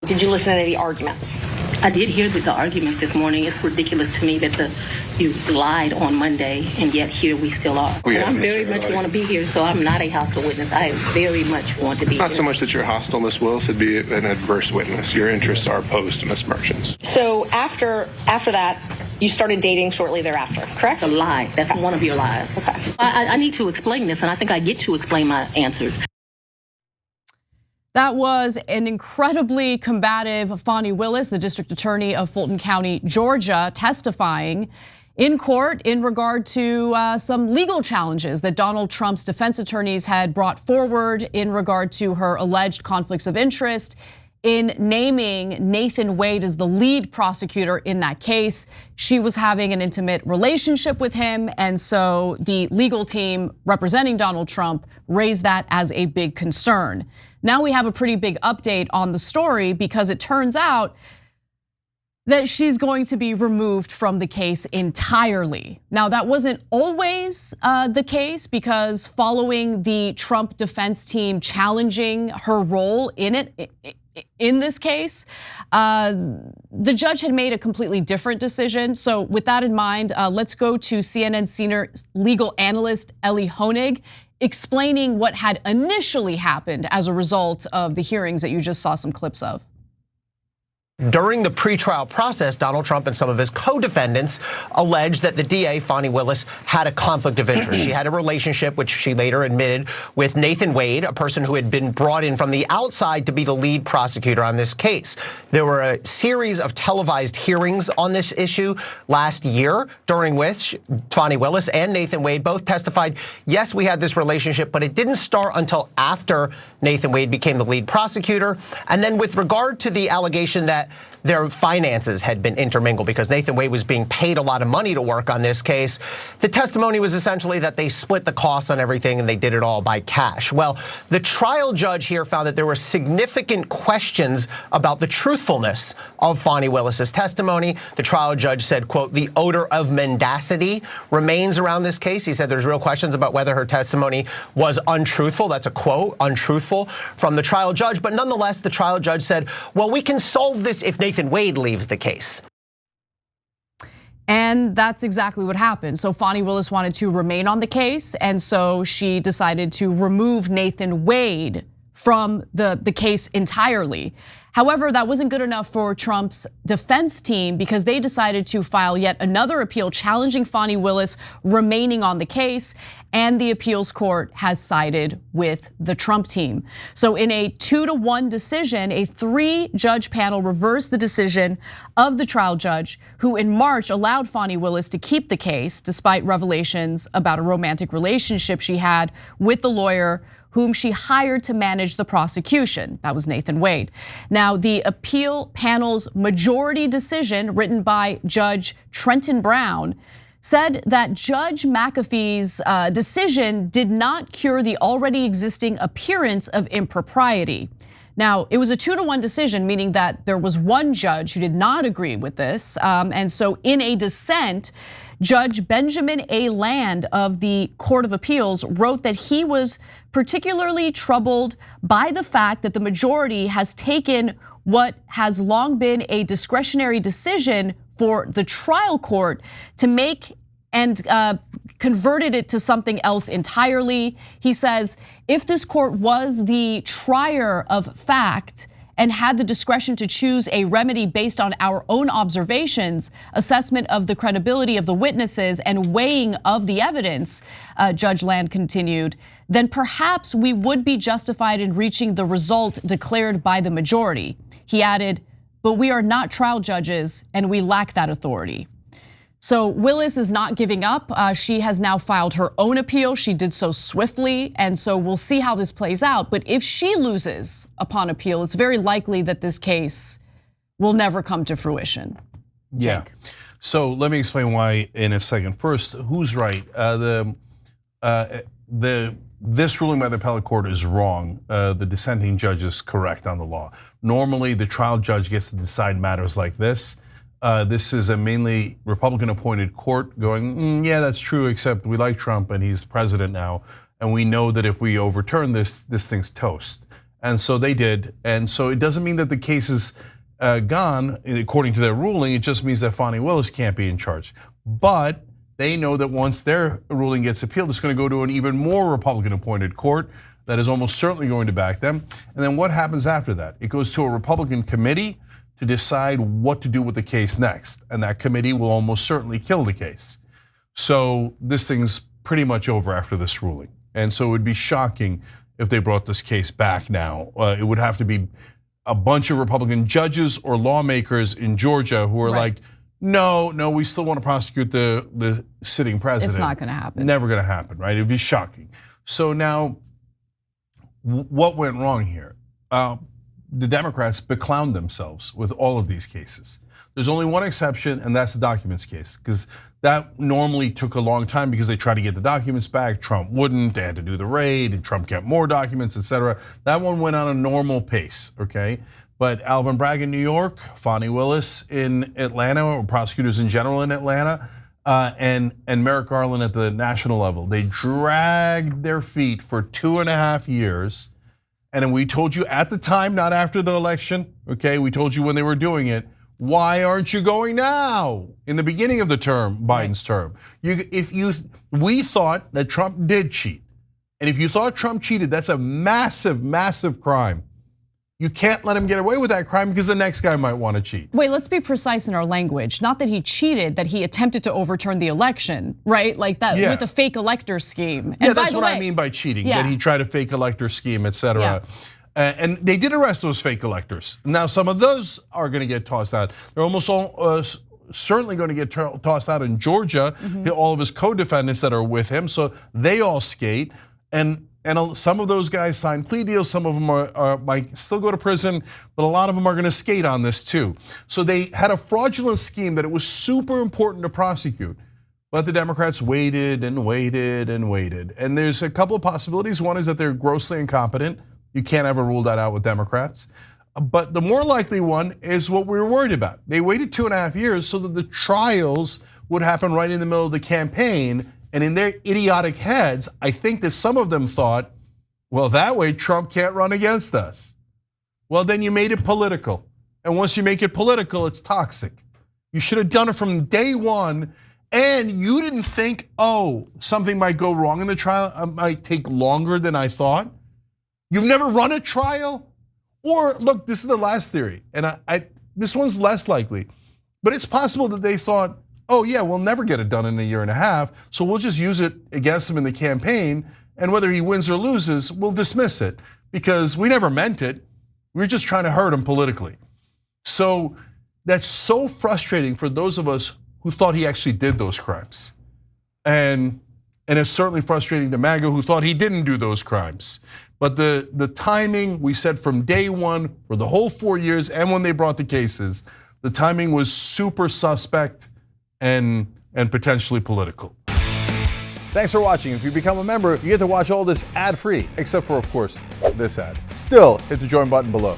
Did you listen to any of the arguments? I did hear the arguments this morning. It's ridiculous to me that you lied on Monday, and yet here we still are. And I very much want to be here, so I'm not a hostile witness. I very much want to be here. Not so much that you're hostile, Ms. Willis, it'd be an adverse witness. Your interests are opposed to Ms. Merchant's. So after that, you started dating shortly thereafter, correct? A lie. That's one of your lies. Okay. I need to explain this, and I think I get to explain my answers. That was an incredibly combative Fani Willis, the district attorney of Fulton County, Georgia, testifying in court in regard to some legal challenges that Donald Trump's defense attorneys had brought forward in regard to her alleged conflicts of interest in naming Nathan Wade as the lead prosecutor in that case. She was having an intimate relationship with him, and so the legal team representing Donald Trump raised that as a big concern. Now we have a pretty big update on the story because it turns out that she's going to be removed from the case entirely. Now that wasn't always the case, because following the Trump defense team challenging her role in this case, the judge had made a completely different decision. So with that in mind, let's go to CNN senior legal analyst Ellie Honig explaining what had initially happened as a result of the hearings that you just saw some clips of. During the pretrial process, Donald Trump and some of his co-defendants alleged that the DA, Fani Willis, had a conflict of interest. She had a relationship, which she later admitted, with Nathan Wade, a person who had been brought in from the outside to be the lead prosecutor on this case. There were a series of televised hearings on this issue last year, during which Fani Willis and Nathan Wade both testified, yes, we had this relationship, but it didn't start until after Nathan Wade became the lead prosecutor. And then with regard to the allegation that their finances had been intermingled because Nathan Wade was being paid a lot of money to work on this case, the testimony was essentially that they split the costs on everything and they did it all by cash. Well, the trial judge here found that there were significant questions about the truthfulness of Fani Willis's testimony. The trial judge said, quote, the odor of mendacity remains around this case. He said there's real questions about whether her testimony was untruthful. That's a quote, untruthful, from the trial judge. But nonetheless, the trial judge said, well, we can solve this if Nathan Wade leaves the case. And that's exactly what happened. So Fani Willis wanted to remain on the case, and so she decided to remove Nathan Wade from the case entirely. However, that wasn't good enough for Trump's defense team, because they decided to file yet another appeal challenging Fani Willis remaining on the case, and the appeals court has sided with the Trump team. So in a 2-1 decision, a 3-judge panel reversed the decision of the trial judge, who in March allowed Fani Willis to keep the case despite revelations about a romantic relationship she had with the lawyer whom she hired to manage the prosecution. That was Nathan Wade. Now, the appeal panel's majority decision, written by Judge Trenton Brown, said that Judge McAfee's decision did not cure the already existing appearance of impropriety. Now, it was a 2-1 decision, meaning that there was one judge who did not agree with this. And so in a dissent, Judge Benjamin A. Land of the Court of Appeals wrote that he was particularly troubled by the fact that the majority has taken what has long been a discretionary decision for the trial court to make and converted it to something else entirely. He says, if this court was the trier of fact and had the discretion to choose a remedy based on our own observations, assessment of the credibility of the witnesses, and weighing of the evidence, Judge Land continued, then perhaps we would be justified in reaching the result declared by the majority. He added, but we are not trial judges and we lack that authority. So Willis is not giving up. She has now filed her own appeal. She did so swiftly, and so we'll see how this plays out. But if she loses upon appeal, it's very likely that this case will never come to fruition. Yeah. Cenk. So let me explain why in a second. First, who's right? This ruling by the appellate court is wrong. The dissenting judge is correct on the law. Normally, the trial judge gets to decide matters like this. This is a mainly Republican-appointed court going, yeah, that's true, except we like Trump and he's president now, and we know that if we overturn this, this thing's toast. And so they did. And so it doesn't mean that the case is gone, according to their ruling. It just means that Fani Willis can't be in charge. But they know that once their ruling gets appealed, it's going to go to an even more Republican-appointed court that is almost certainly going to back them. And then what happens after that? It goes to a Republican committee to decide what to do with the case next. And that committee will almost certainly kill the case. So this thing's pretty much over after this ruling. And so it would be shocking if they brought this case back now. It would have to be a bunch of Republican judges or lawmakers in Georgia who are like, no, we still want to prosecute the sitting president. It's not going to happen. Never going to happen, right? It'd be shocking. So now, what went wrong here? The Democrats beclowned themselves with all of these cases. There's only one exception, and that's the documents case, because that normally took a long time because they tried to get the documents back. Trump wouldn't. They had to do the raid, and Trump kept more documents, et cetera. That one went on a normal pace, okay? But Alvin Bragg in New York, Fani Willis in Atlanta, or prosecutors in general in Atlanta, and Merrick Garland at the national level, they dragged their feet for 2.5 years. And then we told you at the time, not after the election, okay? We told you when they were doing it. Why aren't you going now? In the beginning of the term, Biden's term. We thought that Trump did cheat. And if you thought Trump cheated, that's a massive, massive crime. You can't let him get away with that crime because the next guy might want to cheat. Wait, let's be precise in our language. Not that he cheated, that he attempted to overturn the election, right? Like that with a fake elector scheme. And that's what I mean by cheating, that he tried a fake elector scheme, et cetera. And they did arrest those fake electors. Now, some of those are going to get tossed out. They're almost all certainly going to get tossed out in Georgia. All of his co-defendants that are with him, so they all skate. And some of those guys signed plea deals. Some of them might still go to prison, but a lot of them are going to skate on this too. So they had a fraudulent scheme that it was super important to prosecute. But the Democrats waited and waited and waited. And there's a couple of possibilities. One is that they're grossly incompetent. You can't ever rule that out with Democrats. But the more likely one is what we were worried about. They waited 2.5 years so that the trials would happen right in the middle of the campaign. And in their idiotic heads, I think that some of them thought, well, that way Trump can't run against us. Well, then you made it political. And once you make it political, it's toxic. You should have done it from day one. And you didn't think, oh, something might go wrong in the trial. It might take longer than I thought. You've never run a trial? Or look, this is the last theory. And this one's less likely. But it's possible that they thought, oh yeah, we'll never get it done in a year and a half, so we'll just use it against him in the campaign, and whether he wins or loses, we'll dismiss it, because we never meant it. We were just trying to hurt him politically. So that's so frustrating for those of us who thought he actually did those crimes. And it's certainly frustrating to MAGA who thought he didn't do those crimes. But the timing, we said from day one, for the whole 4 years, and when they brought the cases, the timing was super suspect and potentially political. Thanks for watching. If you become a member, you get to watch all this ad-free, except for, of course, this ad. Still, hit the join button below.